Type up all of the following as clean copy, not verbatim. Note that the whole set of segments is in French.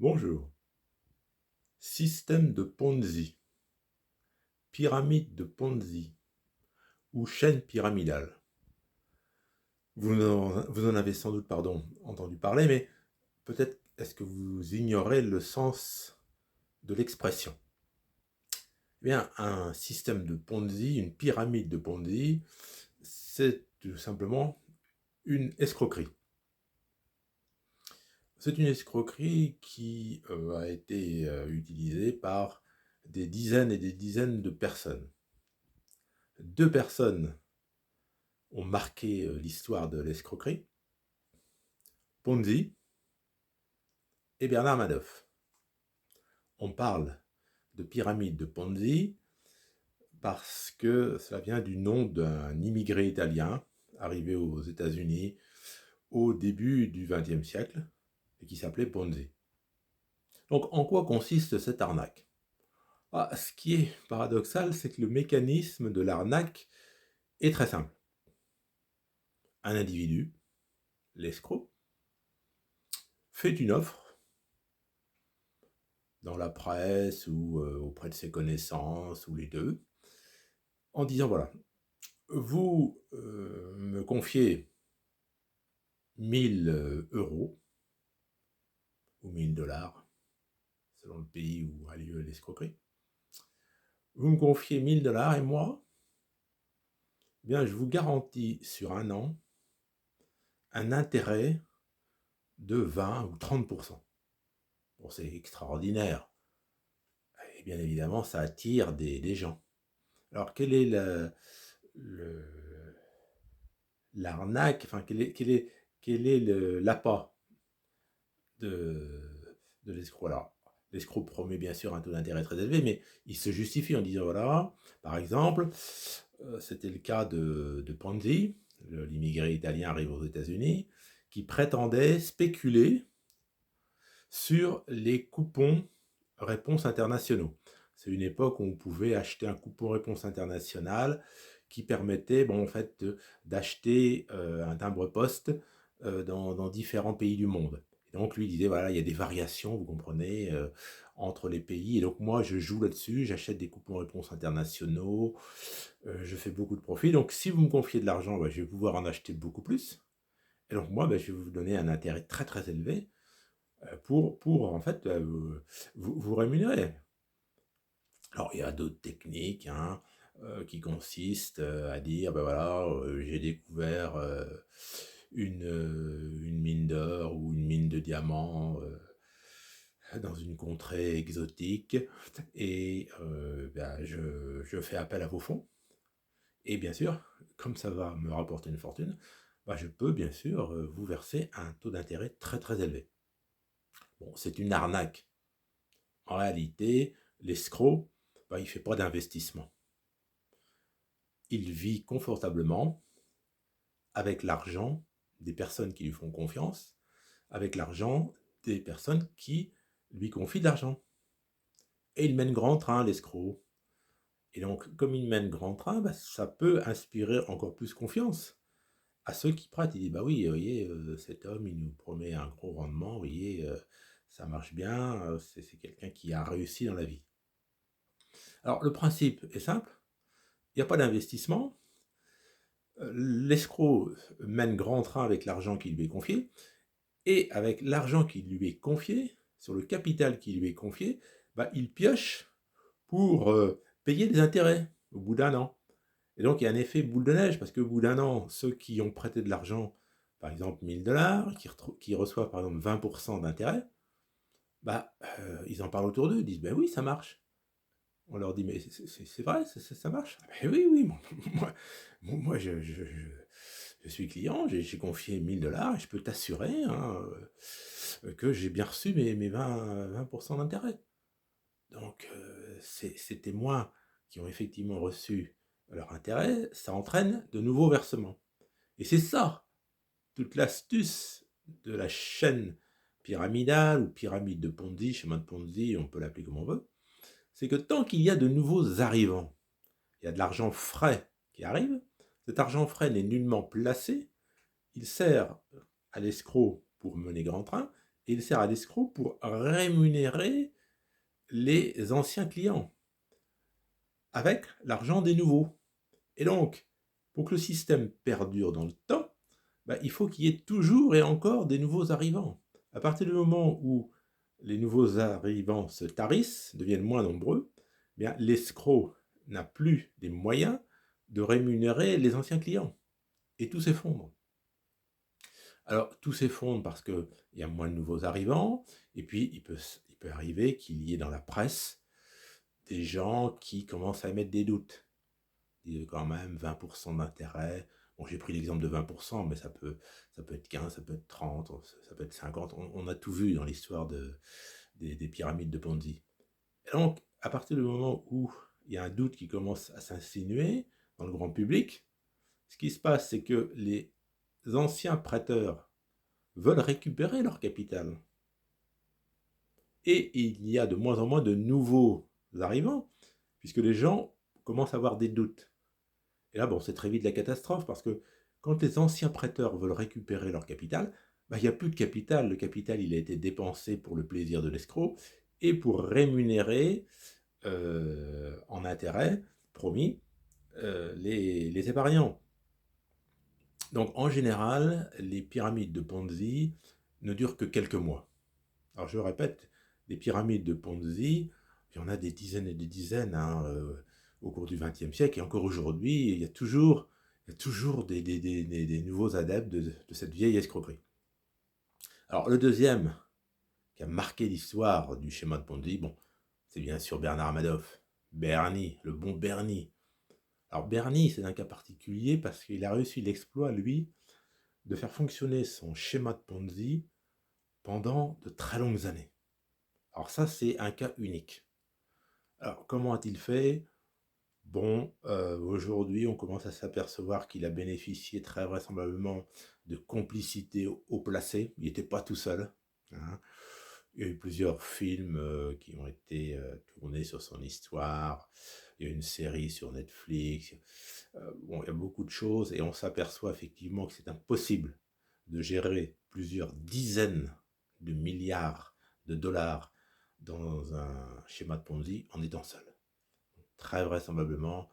Bonjour. Système de Ponzi, pyramide de Ponzi ou chaîne pyramidale. Vous en avez sans doute entendu parler, mais peut-être est-ce que vous ignorez le sens de l'expression. Eh bien, un système de Ponzi, une pyramide de Ponzi, c'est tout simplement une escroquerie. C'est une escroquerie qui a été utilisée par des dizaines et des dizaines de personnes. Deux personnes ont marqué l'histoire de l'escroquerie, Ponzi et Bernard Madoff. On parle de pyramide de Ponzi parce que cela vient du nom d'un immigré italien arrivé aux États-Unis au début du XXe siècle et qui s'appelait Ponzi. Donc en quoi consiste cette arnaque ? Ce qui est paradoxal, c'est que le mécanisme de l'arnaque est très simple. Un individu, l'escroc, fait une offre dans la presse ou auprès de ses connaissances, ou les deux, en disant voilà, vous me confiez 1000 euros ou 1000 $, selon le pays où a lieu l'escroquerie. Vous me confiez 1000 $ et moi, eh bien, je vous garantis sur un an un intérêt de 20 ou 30%. Bon, c'est extraordinaire. Et bien évidemment, ça attire des gens. Alors, quel est l'arnaque, enfin, quel est l'appât de l'escroc? Alors, l'escroc promet bien sûr un taux d'intérêt très élevé, mais il se justifie en disant, voilà, par exemple, c'était le cas de Ponzi, l'immigré italien arrivé aux États-Unis, qui prétendait spéculer sur les coupons réponses internationaux. C'est une époque où on pouvait acheter un coupon réponse international qui permettait d'acheter un timbre-poste dans différents pays du monde. Et donc lui disait, voilà, il y a des variations, vous comprenez, entre les pays. Et donc moi, je joue là-dessus, j'achète des coupons réponse internationaux, je fais beaucoup de profit. Donc si vous me confiez de l'argent, je vais pouvoir en acheter beaucoup plus. Et donc moi, je vais vous donner un intérêt très très élevé pour en fait vous rémunérer. Alors, il y a d'autres techniques qui consistent à dire, ben voilà, j'ai découvert une mine d'or ou une mine de diamants dans une contrée exotique et je fais appel à vos fonds. Et bien sûr, comme ça va me rapporter une fortune, je peux bien sûr vous verser un taux d'intérêt très très élevé. Bon, c'est une arnaque. En réalité, l'escroc, il ne fait pas d'investissement. Il vit confortablement avec l'argent des personnes qui lui font confiance, avec l'argent des personnes qui lui confient de l'argent. Et il mène grand train, l'escroc. Et donc, comme il mène grand train, ça peut inspirer encore plus confiance à ceux qui prêtent. Il dit, oui, vous voyez, cet homme, il nous promet un gros rendement, vous voyez, ça marche bien, c'est quelqu'un qui a réussi dans la vie. Alors, le principe est simple, il n'y a pas d'investissement, l'escroc mène grand train avec l'argent qui lui est confié, et avec l'argent qui lui est confié, sur le capital qui lui est confié, il pioche pour payer des intérêts au bout d'un an. Et donc il y a un effet boule de neige, parce qu'au bout d'un an, ceux qui ont prêté de l'argent, par exemple 1000 $, qui reçoivent par exemple 20% d'intérêt, ils en parlent autour d'eux, ils disent, oui, ça marche. On leur dit, mais c'est vrai, ça marche? Oui, oui, moi je suis client, j'ai confié 1000 $ et je peux t'assurer que j'ai bien reçu mes 20% d'intérêt. Donc, ces témoins qui ont effectivement reçu leur intérêt, ça entraîne de nouveaux versements. Et c'est ça, toute l'astuce de la chaîne pyramidale ou pyramide de Ponzi, schéma de Ponzi, on peut l'appeler comme on veut, c'est que tant qu'il y a de nouveaux arrivants, il y a de l'argent frais qui arrive, cet argent frais n'est nullement placé, il sert à l'escroc pour mener grand train, et il sert à l'escroc pour rémunérer les anciens clients avec l'argent des nouveaux. Et donc, pour que le système perdure dans le temps, il faut qu'il y ait toujours et encore des nouveaux arrivants. À partir du moment où les nouveaux arrivants se tarissent, deviennent moins nombreux, l'escroc n'a plus les moyens de rémunérer les anciens clients. Et tout s'effondre. Alors, tout s'effondre parce qu'il y a moins de nouveaux arrivants, et puis il peut arriver qu'il y ait dans la presse des gens qui commencent à émettre des doutes. Disent quand même 20% d'intérêt. Bon, j'ai pris l'exemple de 20%, mais ça peut être 15, ça peut être 30, ça peut être 50. On a tout vu dans l'histoire des pyramides de Ponzi. Et donc, à partir du moment où il y a un doute qui commence à s'insinuer dans le grand public, ce qui se passe, c'est que les anciens prêteurs veulent récupérer leur capital. Et il y a de moins en moins de nouveaux arrivants, puisque les gens commencent à avoir des doutes. Et là, c'est très vite la catastrophe, parce que quand les anciens prêteurs veulent récupérer leur capital, il n'y a plus de capital. Le capital, il a été dépensé pour le plaisir de l'escroc et pour rémunérer en intérêt promis les épargnants. Donc, en général, les pyramides de Ponzi ne durent que quelques mois. Alors, je répète, les pyramides de Ponzi, il y en a des dizaines et des dizaines au cours du XXe siècle, et encore aujourd'hui, il y a toujours des nouveaux adeptes de cette vieille escroquerie. Alors, le deuxième qui a marqué l'histoire du schéma de Ponzi, c'est bien sûr Bernard Madoff. Bernie, le bon Bernie. Alors, Bernie, c'est un cas particulier parce qu'il a réussi l'exploit, lui, de faire fonctionner son schéma de Ponzi pendant de très longues années. Alors ça, c'est un cas unique. Alors, comment a-t-il fait ? Aujourd'hui, on commence à s'apercevoir qu'il a bénéficié très vraisemblablement de complicité haut placée. Il n'était pas tout seul. Hein. Il y a eu plusieurs films qui ont été tournés sur son histoire. Il y a une série sur Netflix. Il y a beaucoup de choses et on s'aperçoit effectivement que c'est impossible de gérer plusieurs dizaines de milliards de dollars dans un schéma de Ponzi en étant seul. Très vraisemblablement,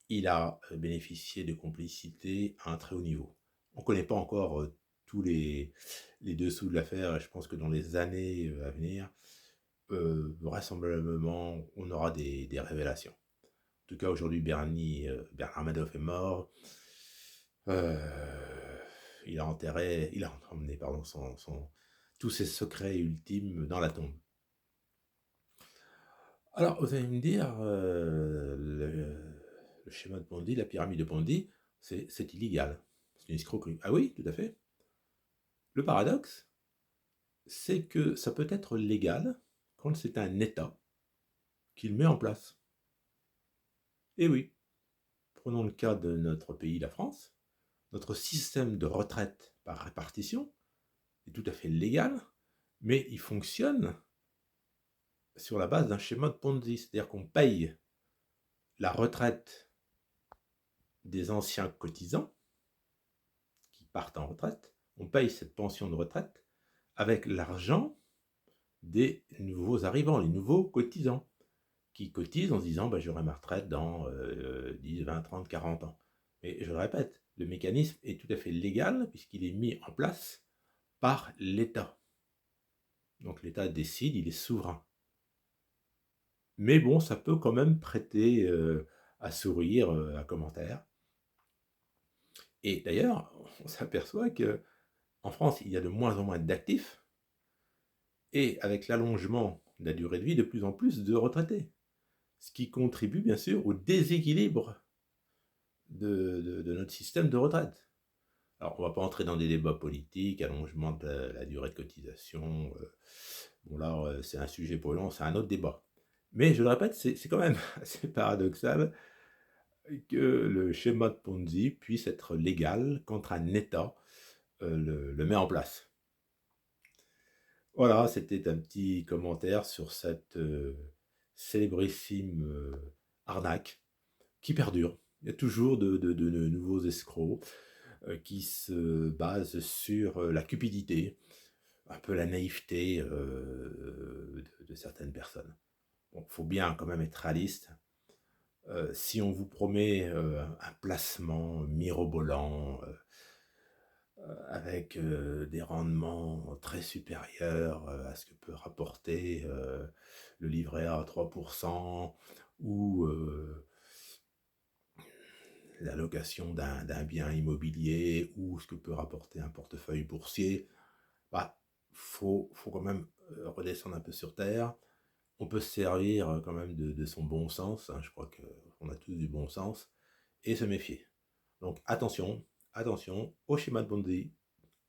il a bénéficié de complicité à un très haut niveau. On ne connaît pas encore tous les dessous de l'affaire et je pense que dans les années à venir, vraisemblablement, on aura des révélations. En tout cas, aujourd'hui, Bernard Madoff est mort. Il a emmené tous ses secrets ultimes dans la tombe. Alors, vous allez me dire, le schéma de Ponzi, la pyramide de Ponzi, c'est illégal. C'est une escroquerie. Ah oui, tout à fait. Le paradoxe, c'est que ça peut être légal quand c'est un État qui le met en place. Et oui, prenons le cas de notre pays, la France. Notre système de retraite par répartition est tout à fait légal, mais il fonctionne sur la base d'un schéma de Ponzi, c'est-à-dire qu'on paye la retraite des anciens cotisants qui partent en retraite, on paye cette pension de retraite avec l'argent des nouveaux arrivants, les nouveaux cotisants, qui cotisent en se disant j'aurai ma retraite dans 10, 20, 30, 40 ans. Mais je le répète, le mécanisme est tout à fait légal puisqu'il est mis en place par l'État. Donc l'État décide, il est souverain. Mais ça peut quand même prêter à sourire, à commentaire. Et d'ailleurs, on s'aperçoit qu'en France, il y a de moins en moins d'actifs, et avec l'allongement de la durée de vie, de plus en plus de retraités. Ce qui contribue bien sûr au déséquilibre de notre système de retraite. Alors, on ne va pas entrer dans des débats politiques, allongement de la durée de cotisation. C'est un sujet brûlant, c'est un autre débat. Mais je le répète, c'est quand même assez paradoxal que le schéma de Ponzi puisse être légal quand un État le met en place. Voilà, c'était un petit commentaire sur cette célébrissime arnaque qui perdure. Il y a toujours de nouveaux escrocs qui se basent sur la cupidité, un peu la naïveté de certaines personnes. Bon, faut bien quand même être réaliste. Si on vous promet un placement mirobolant, avec des rendements très supérieurs à ce que peut rapporter le livret A à 3% ou la location d'un bien immobilier ou ce que peut rapporter un portefeuille boursier, bah, faut quand même redescendre un peu sur terre. On peut se servir quand même de son bon sens, hein, je crois qu'on a tous du bon sens, et se méfier. Donc attention, attention au schéma de Bondy,